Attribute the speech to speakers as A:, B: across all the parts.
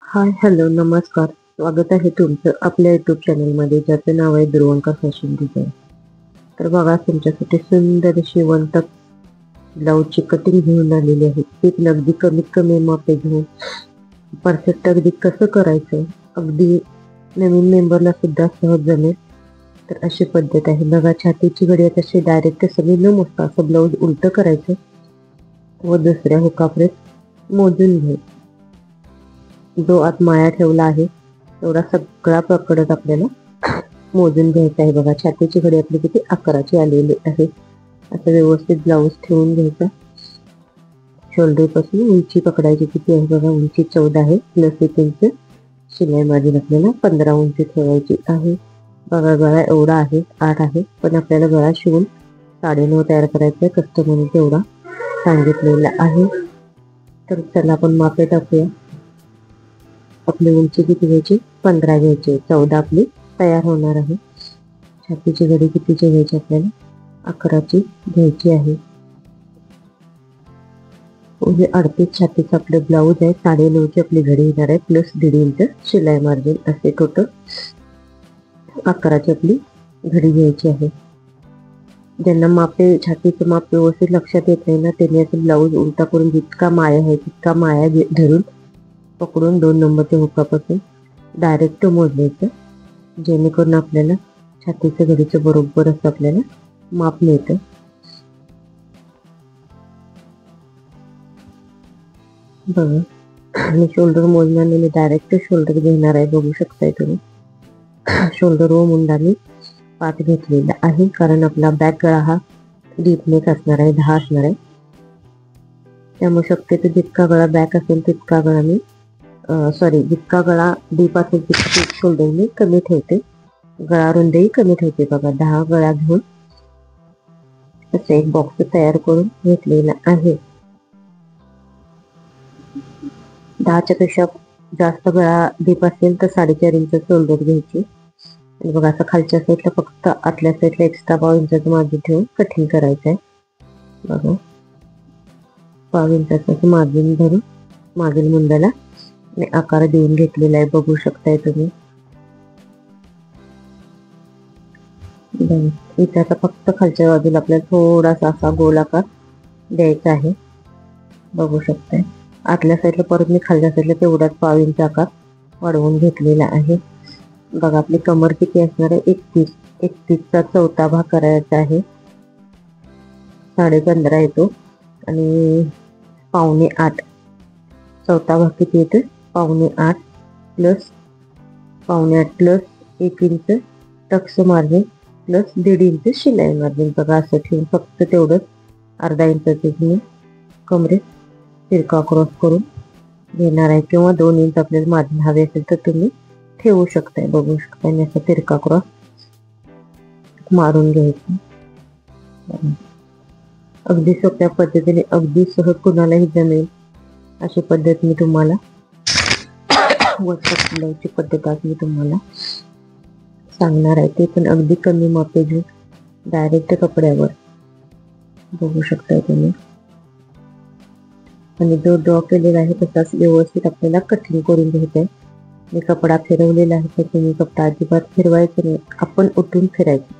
A: हाय, hello, नमस्कार. स्वागत आहे तुमचं आपल्या युट्यूब चॅनलमध्ये, ज्याचं नाव आहे ध्रुवंकर फॅशन डिझाइन. तर बघा, तुमच्यासाठी सुंदर शिवंत ब्लाऊजची कटिंग घेऊन आलेली आहे. ती पण अगदी कमीत कमी मापे घेऊन परफेक्ट अगदी कसं करायचं, अगदी नवीन मेंबरला सुद्धा सहज जमेल. तर अशी पद्धत आहे. बघा, छातीची घडी तशी डायरेक्ट सगळी न मोजता असं ब्लाऊज उलटं करायचं व दुसऱ्या हुकाप्रेस मोजून घ्यायचं. जो आत माया ठेवला आहे तेवढा सगळा पकडत आपल्याला मोजून घ्यायचा आहे. बघा, छातीची घडी आपली किती 11ची आलेली आहे. असं व्यवस्थित ब्लाऊज ठेवून घ्यायचा. शोल्डर पासून उंची पकडायची किती आहे. बघा, उंची 14 आहे, प्लस 1 इंच शिलाई मार्जिन आपल्याला 15 उंची ठेवायची आहे. बघा, गळा एवढा आहे, 8 आहे, पण आपल्याला गळा शिवून 9.5 तयार करायचा आहे. कस्टमरने तेवढा सांगितलेला आहे. तर चला आपण मापे टाकूया. आपली उंची किती घ्यायची, 15 घ्यायची, 14 आपली तयार होणार आहे. छातीची घडी कितीची घ्यायची आपल्याला, 11ची घ्यायची आहे. 38 छातीचं आपलं ब्लाऊज आहे. 9.5ची आपली घडी येणार आहे, प्लस 1.5 इंच शिलाई मार्जिन, असे टोटल 11ची आपली घडी घ्यायची आहे. ज्यांना मापे छातीचं माप व्यवस्थित लक्षात येत नाही ना, त्यांनी असं ब्लाऊज उलटा करून जितका माया आहे तितका माया धरून पकडून 2 नंबरच्या हुकापासून डायरेक्ट मोजण्याचं, जेणेकरून आपल्याला छातीचं घडीचं बरोबर असं आपल्याला माप मिळतं. बघा, आणि शोल्डर मोजण्याने मी डायरेक्ट शोल्डर घेणार आहे. बघू शकताय तुम्ही, शोल्डर व मुंडा मी 5 घेतलेला आहे, कारण आपला बॅक गळा हा डीप नेक असणार आहे, 10 असणार आहे. त्यामुळे शक्यतो जितका गळा बॅक असेल तितका गळा मी जितका गळा डीप असेल तितकी शोल्डर मी कमी ठेवते, गळा रुंदही कमी ठेवते. बघा, 10 गळा घेऊन असं एक बॉक्स तयार करून घेतलेला आहे. 10च्या पेक्षा जास्त गळा डीप असेल तर 4.5 इंच शोल्डर घ्यायची. आणि बघा, असं खालच्या साईडला फक्त आतल्या साईडला एक्स्ट्रा 1.5 इंचाचं मार्जिन ठेवून कटिंग करायचं आहे. बघा, 1.5 इंचाचं मार्जिन धरून मागील मुंड्याला आकार देऊन घेतलेला आहे. बघू शकताय तुम्ही. इथे आता फक्त खालच्या बाजूला आपल्याला थोडासा असा गोलाकार द्यायचा आहे. बघू शकताय. आतल्या साईडला परत मी खालच्या साईडला तेवढाच 1.5 इंच आकार वाढवून घेतलेला आहे. बघा, आपली कमर किती असणार आहे, 31चा चौथा भाग करायचा आहे. 15.5 येतो आणि 7.25 चौथा भाग किती येतो, 7.25 plus 7.25 plus 1 inch tucks margin plus 1.5 inch शिलाई मार्जिन. बघा, असं ठेवून फक्त तेवढंच अर्धा इंचाचे मी कमरेत तिरका क्रॉस करून घेणार आहे, किंवा 2 इंच आपल्याला मार्जिन हवे असेल तर तुम्ही ठेवू शकताय. बघू शकताय, असा तिरका क्रॉस मारून घ्यायचा. अगदी सोप्या पद्धतीने, अगदी सहज कुणालाही जमेल अशी पद्धत मी तुम्हाला व्हॉट्सअप ब्लाऊजची पद्धत आज मी तुम्हाला सांगणार आहे. ते पण अगदी कमी मापे घेऊन डायरेक्ट कपड्यावर. बघू शकताय तुम्ही. आणि जो ड्रॉ केलेला आहे तसाच व्यवस्थित आपल्याला कटिंग करून घ्यायचं आहे. मी कपडा फिरवलेला आहे, तर तुम्ही कपडा अजिबात फिरवायचा नाही. आपण उठून फिरायचं,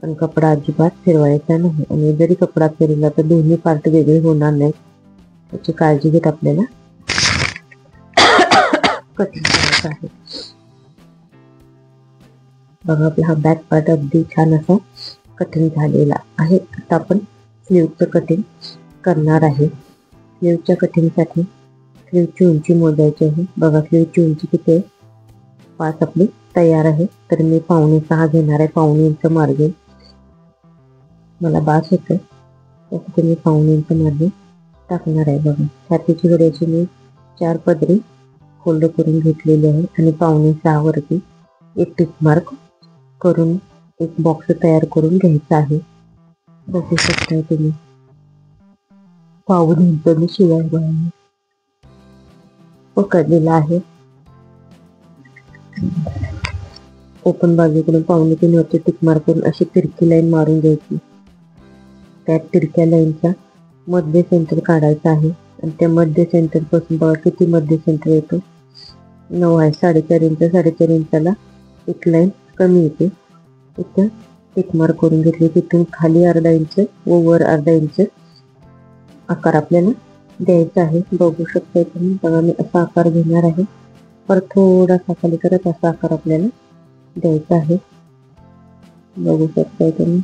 A: पण कपडा अजिबात फिरवायचा नाही. आणि जरी कपडा फिरवला तर दोन्ही पार्ट वेगळे होणार नाही, याची काळजी घेत आपल्याला कटिंग करायचं आहे. बघा, आपला हा बॅक पार्ट अगदी छान असा कटिंग झालेला आहे. आता आपण स्लीवचं कटिंग करणार आहे. स्लीवच्या कटिंगसाठी स्लीवची उंची मोजायची आहे. बघा, स्लीवची उंची किती आहे, 5 आपली तयार आहे. तर मी 5.25 घेणार आहे. 1.5 इंच मार्जिन मला बास होतं, त्यासाठी मी 1.5 इंच मार्जिन टाकणार आहे. बघा, छातीची घड्याची मी 4 पदरी फोल्ड करून घेतलेली आहे आणि 5.25 वरती एक टिक मार्क करून एक बॉक्स तयार करून घ्यायचा आहे. बघू शकताय तुम्ही. 1.5 इंच मी शिलाई पकडलेला आहे. ओपन बाजूकडून 2.25 वरती टिक मार्क करून अशी तिरकी लाईन मारून घ्यायची. त्या तिरक्या लाईनचा मध्य सेंटर काढायचा आहे. आणि त्या मध्य सेंटर पासून बघा किती मध्य सेंटर येतो, 9 आहे, 4.5 इंचाला एक लाईन कमी येते. इथं टिक मार्क करून घेतली. तिथून खाली अर्धा इंच व वर अर्धा इंच आकार आपल्याला द्यायचा आहे. बघू शकता तुम्ही. बघा मी असा आकार घेणार आहे. परत थोडासा खाली करत असा आकार आपल्याला द्यायचा आहे. बघू शकता तुम्ही.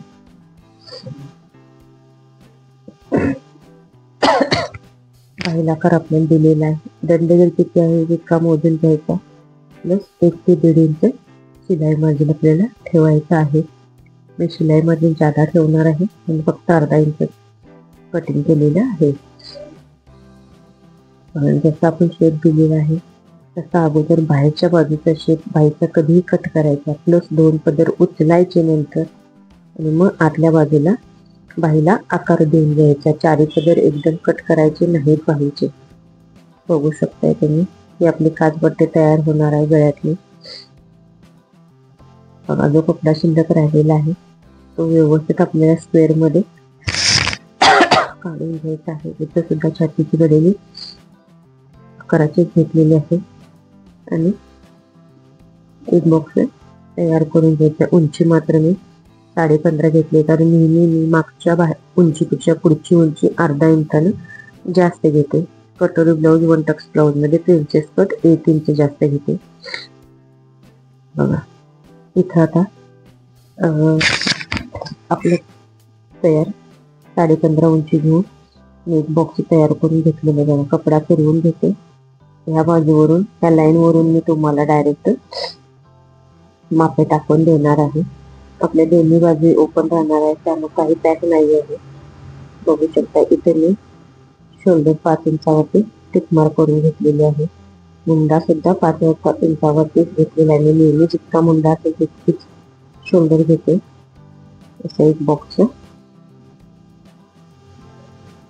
A: पहिला आकार आपल्याला दिलेला आहे. दंडगेर किती आहे इतका मोजून घ्यायचा, प्लस 1 ते 1.5 इंच शिलाई मार्जिन आपल्याला ठेवायचं आहे. मी शिलाई मार्जिन जादा ठेवणार आहे आणि फक्त अर्धा इंच कटिंग केलेलं आहे. जसं आपण शेप दिलेला आहे तसा अगोदर बाहेरच्या बाजूचा शेप बाहेरचा कधीही कट करायचा, प्लस 2 पदर उचलायचे नंतर, आणि मग आतल्या बाजूला बाहीला आकार देऊन घ्यायचा. 4 पदर एकदम कट करायचे नाहीत बाहीचे. बघू शकताय तुम्ही. ही आपली काचपट्टी तयार होणार आहे गळ्यातली. बघा जो कपडा शिल्लक राहिलेला आहे तो व्यवस्थित आपल्याला स्क्वेअर मध्ये काढून घ्यायचा आहे. इथं सुद्धा छातीची गळेली आकाराचे घेतलेले आहे आणि एक बॉक्स तयार करून घ्यायचा. उंची मात्र मी 15.5 घेतली, कारण नेहमी मी मागच्या उंचीपेक्षा पुढची उंची अर्धा इंचानं जास्त घेते. कटोरी ब्लाऊज 1 टक्स ब्लाऊज मध्ये प्रिन्सेस कट 1 इंच जास्त घेते. बघा इथं आता आपलं तयार 15.5 उंची घेऊन मी एक बॉक्स तयार करून घेतलेलं. बघा कपडा फिरवून घेते. ह्या बाजूवरून त्या लाईन वरून मी तुम्हाला डायरेक्ट मापे टाकून देणार आहे. आपल्या दोन्ही बाजू ओपन राहणार आहे, त्यामुळे काही पॅक नाही आहे. बघू शकता इथे मी शोल्डर 5 इंचावरती टिक मार्क करून घेतलेली आहे. मुंडा सुद्धा 5 इंचावरती घेतलेला आहे. नेहमी जितका मुंडा असेल तितकीच शोल्डर घेते. असं एक बॉक्स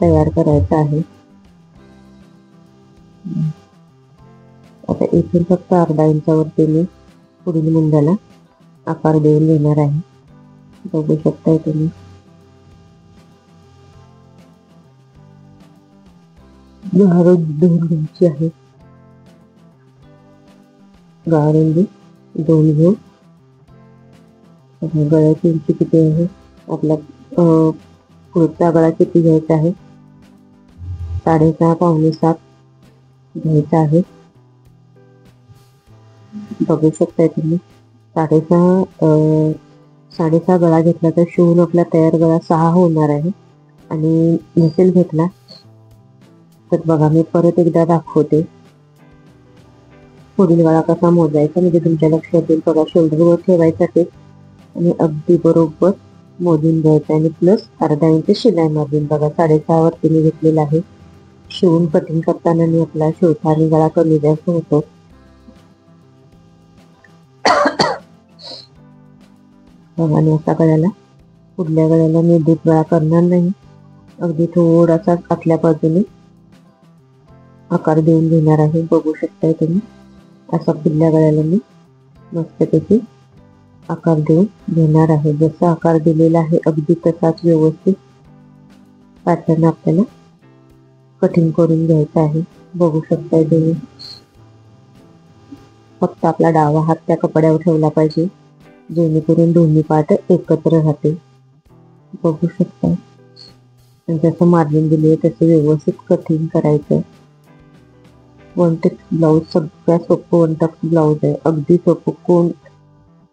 A: तयार करायचा आहे. आता इथून फक्त अर्धा इंचावरती मी पुढील मुंड्याला आकार देऊन घेणार आहे. बघू शकताय तुम्ही. गाळून दोन घ्यायची आहे. गाळून 2 घेऊ. गळ्याची उंची किती आहे आपला पुढचा गळा किती घ्यायचा आहे 6.5 पावणे 7 घ्यायचा आहे. बघू शकताय तुम्ही. 6.5 गळा घेतला तर शिवून आपला तयार गळा 6 होणार आहे. आणि नसेल घेतला तर बघा मी परत एकदा दाखवते पुढील गळा कसा मोजायचा, म्हणजे तुमच्या लक्षात येईल. बघा शोल्डरवर ठेवायचा ते आणि अगदी बरोबर मोजून घ्यायचा आणि प्लस अर्धा इंच शिलाई मार्जिन. बघा 6.5 वरती मी घेतलेला आहे. शिवून कटिंग करताना मी आपला शिवता आणि गळा कमी जास्त होतो. आणि असा गळ्याला पुढल्या गळ्याला मी डीप गळा करणार नाही. अगदी थोडासा आतल्या बाजूने आकार देऊन घेणार आहे. बघू शकताय तुम्ही. असा पुढल्या गळ्याला मी मस्तपैकी आकार देऊन घेणार आहे. जसा आकार दिलेला आहे अगदी तसाच व्यवस्थित पॅटर्न आपल्याला कटिंग करून घ्यायचा आहे. बघू शकताय तुम्ही. फक्त आपला डावा हात त्या कपड्यावर ठेवला पाहिजे, जेणेकरून दोन्ही पार्ट एकत्र राहते. बघू शकताय. जसं मार्जिन दिले तसे व्यवस्थित कटिंग करायचं. 1 टक्स ब्लाऊज सगळ्यात सोपं 1 टक्स ब्लाऊज आहे. अगदी सोपं, कोण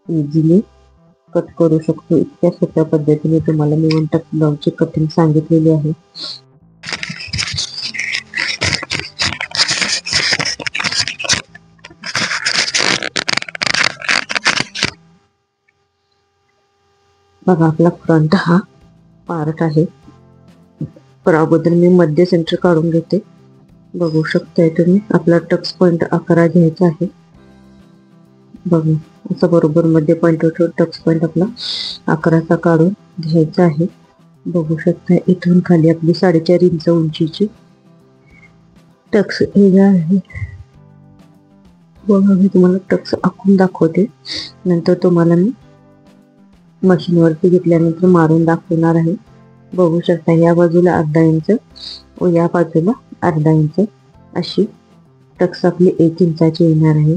A: इझिली कट करू शकतो इतक्या सोप्या पद्धतीने तुम्हाला मी 1 टक्स ब्लाऊजची कटिंग सांगितलेली आहे. बघा आपला फ्रंट हा पार्ट आहे. तर अगोदर मी मध्य सेंटर काढून घेते. बघू शकताय तुम्ही. आपला टक्स पॉइंट 11 घ्यायचा आहे. बघा असं बरोबर मध्ये पॉइंट ठेवून टक्स पॉइंट आपला 11चा काढून घ्यायचा आहे. बघू शकताय इथून खाली आपली 4.5 इंच उंचीची टक्स एरिया आहे. बघा मी तुम्हाला टक्स आखून दाखवते, नंतर तुम्हाला मी मशीनवरती घेतल्यानंतर मारून दाखवणार आहे. बघू शकता या बाजूला अर्धा इंच व या बाजूला अर्धा इंच अशी टक्स आपली 1 इंचाची येणार आहे.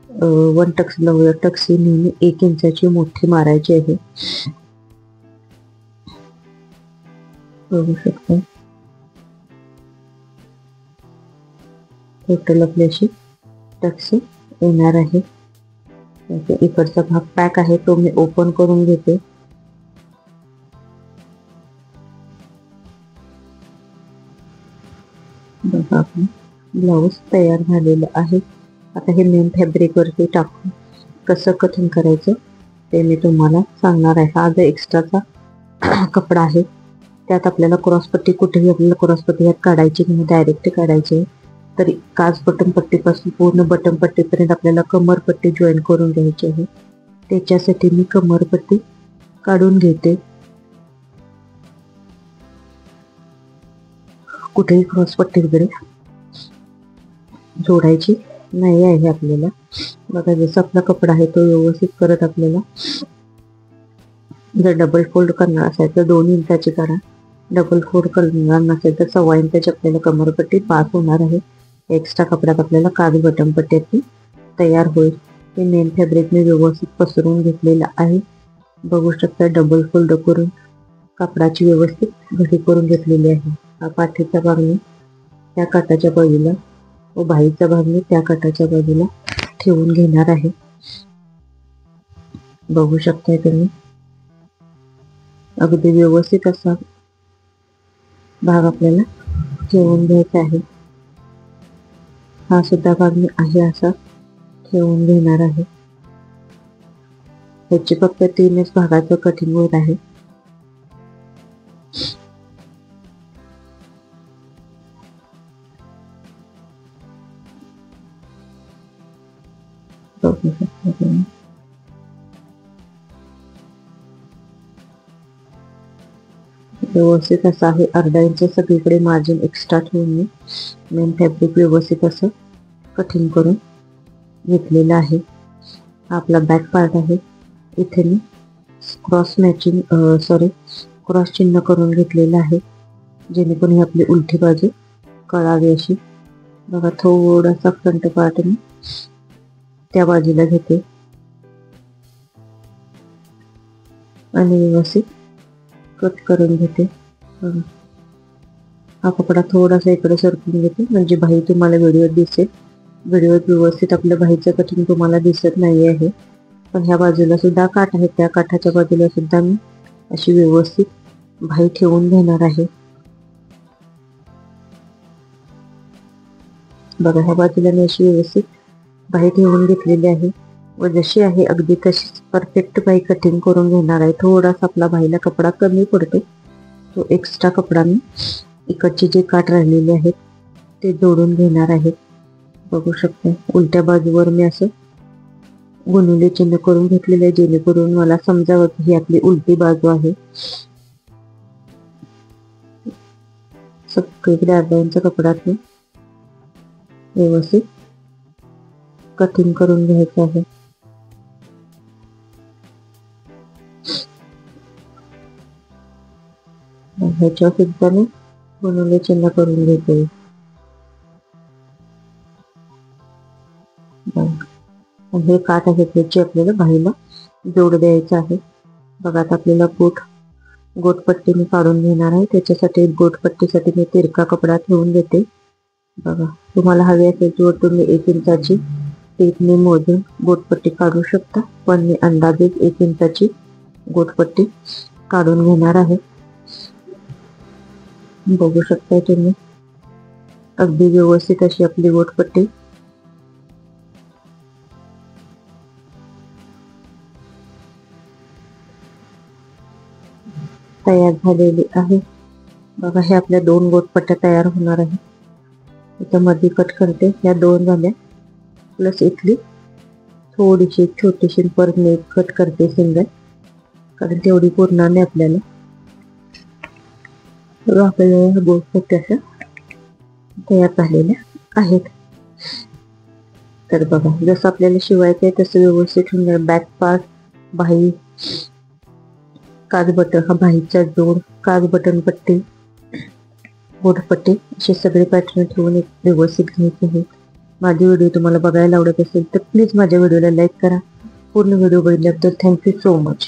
A: 1 टक्स ब्लाऊज टक्स ही नेहमी 1 इंचाची मोठी मारायची आहे. बघू शकता टोटल आपली अशी टक्स येणार आहे. इकडचा भाग पॅक आहे तो मी ओपन करून घेते. बघा आपला ब्लाऊज तयार झालेला आहे. आता हे मेन फॅब्रिक वरती टाकून कसं कटिंग करायचं ते मी तुम्हाला सांगणार आहे. हा जो एक्स्ट्राचा कपडा आहे त्यात आपल्याला क्रॉसपट्टी कुठेही आपल्याला क्रॉसपट्टी यात काढायची नाही, डायरेक्ट काढायची. तर काच बटन पट्टीपासून पूर्ण बटन पट्टीपर्यंत आपल्याला कमरपट्टी जॉईन करून घ्यायची आहे. त्याच्यासाठी मी कमरपट्टी काढून घेते. कुठेही क्रॉसपट्टी वगैरे जोडायची नाही आहे आपल्याला. बघा जसं आपला कपडा आहे तो व्यवस्थित करत आपल्याला जर डबल फोल्ड करणार असेल तर 2 इंचाची करा. डबल फोल्ड करणार नसेल तर 1.25 इंचाची आपल्याला कमरपट्टी पास होणार आहे. एक्स्ट्रा कपड्यात आपल्याला काज बटन पट्टी तयार होईल. हे मेन फॅब्रिक मी व्यवस्थित पसरवून घेतलेलं आहे. बघू शकता डबल फोल्ड करून कापडाची व्यवस्थित घडी करून घेतलेली आहे. हा पाठीचा भाग मी त्या काठाच्या बाजूला व बाहीचा भाग मी त्या काठाच्या बाजूला ठेवून घेणार आहे. बघू शकताय तुम्ही अगदी व्यवस्थित असा भाग आपल्याला ठेवून घ्यायचा आहे. हा सुद्धा भाग मी आहे असा ठेवून घेणार आहे. ह्याची फक्त 3च भागाचं कटिंग होत आहे. बघू शकता तुम्ही व्यवस्थित असं आहे. अर्धा इंच सगळीकडे मार्जिन एक्स्ट्रा ठेवून मी मेन फॅब्रिक व्यवस्थित असं कटिंग करून घेतलेलं आहे. हा आपला बॅक पार्ट आहे. इथे मी क्रॉस चिन्ह करून घेतलेलं आहे जेणेकरून ही आपली उलटी बाजू कळावी अशी. बघा थोडासा फ्रंट पार्ट मी त्या बाजूला घेते आणि व्यवस्थित कट करून घेते. हा कपडा थोडासा इकडे सरकून घेते म्हणजे बाही तुम्हाला व्हिडिओत दिसेल. व्हिडिओत व्यवस्थित आपल्या बाहीचं कटिंग तुम्हाला दिसत नाही आहे. पण ह्या बाजूला सुद्धा काठ आहे, त्या काठाच्या बाजूला सुद्धा मी अशी व्यवस्थित बाही ठेवून घेणार आहे. बघा ह्या बाजूला मी अशी व्यवस्थित बाही ठेवून घेतलेली आहे व जशी आहे अगदी तशीच परफेक्ट बाही कटिंग करून घेणार आहे. थोडासा आपला बाहीला कपडा कमी पडतो तो एक्स्ट्रा कपडा मी इकडचे जे काठ राहिलेले आहेत ते जोडून घेणार आहे. बघू शकता उलट्या बाजूवर मी असं गुणुले चिन्ह करून घेतलेले आहे जेणेकरून मला समजावं की ही आपली उलटी बाजू आहे. सगळीकडे अर्धा इंच कपड्यात व्यवस्थित कटिंग करून घ्यायचं आहे. ह्याच्यावर सुद्धा मी गुणुले चिन्ह करून घेते. हे काठ आहे त्याची आपल्याला बाहीला जोड द्यायचं आहे. बघा आता आपल्याला गोटपट्टी मी काढून घेणार आहे. त्याच्यासाठी गोटपट्टीसाठी मी तिरका कपडा ठेवून घेते. बघा तुम्हाला हवी असेल तर तुम्ही 1 इंचाची टेपने मोजून गोटपट्टी काढू शकता, पण मी अंदाजे 1 इंचाची गोटपट्टी काढून घेणार आहे. बघू शकता तुम्ही अगदी व्यवस्थित अशी आपली गोटपट्टी तयार झालेली आहे. बघा हे आपल्या 2 गोटपट्ट्या तयार होणार आहे. त्याच्यामध्ये कट करते. ह्या 2 झाल्या प्लस इथली थोडीशी छोटीशी परत मी कट करते सिंगल, कारण तेवढी पुरणार नाही आपल्याला. आपल्याला गोटपट्ट्या अशा तयार झालेल्या आहेत. तर बघा जसं आपल्याला शिवायचं आहे तसं व्यवस्थित ठेवून बॅक पार्ट, बाही, काज बटन, हा बाहीचा जोड, काज बटन पट्टी, गोटपट्टी असे सगळे पॅटर्न ठेवून एक व्यवस्थित घ्यायचे आहेत. माझे व्हिडिओ तुम्हाला बघायला आवडत असेल तर प्लीज माझ्या व्हिडिओला लाईक करा. पूर्ण व्हिडिओ बघितल्याबद्दल थँक्यू सो मच.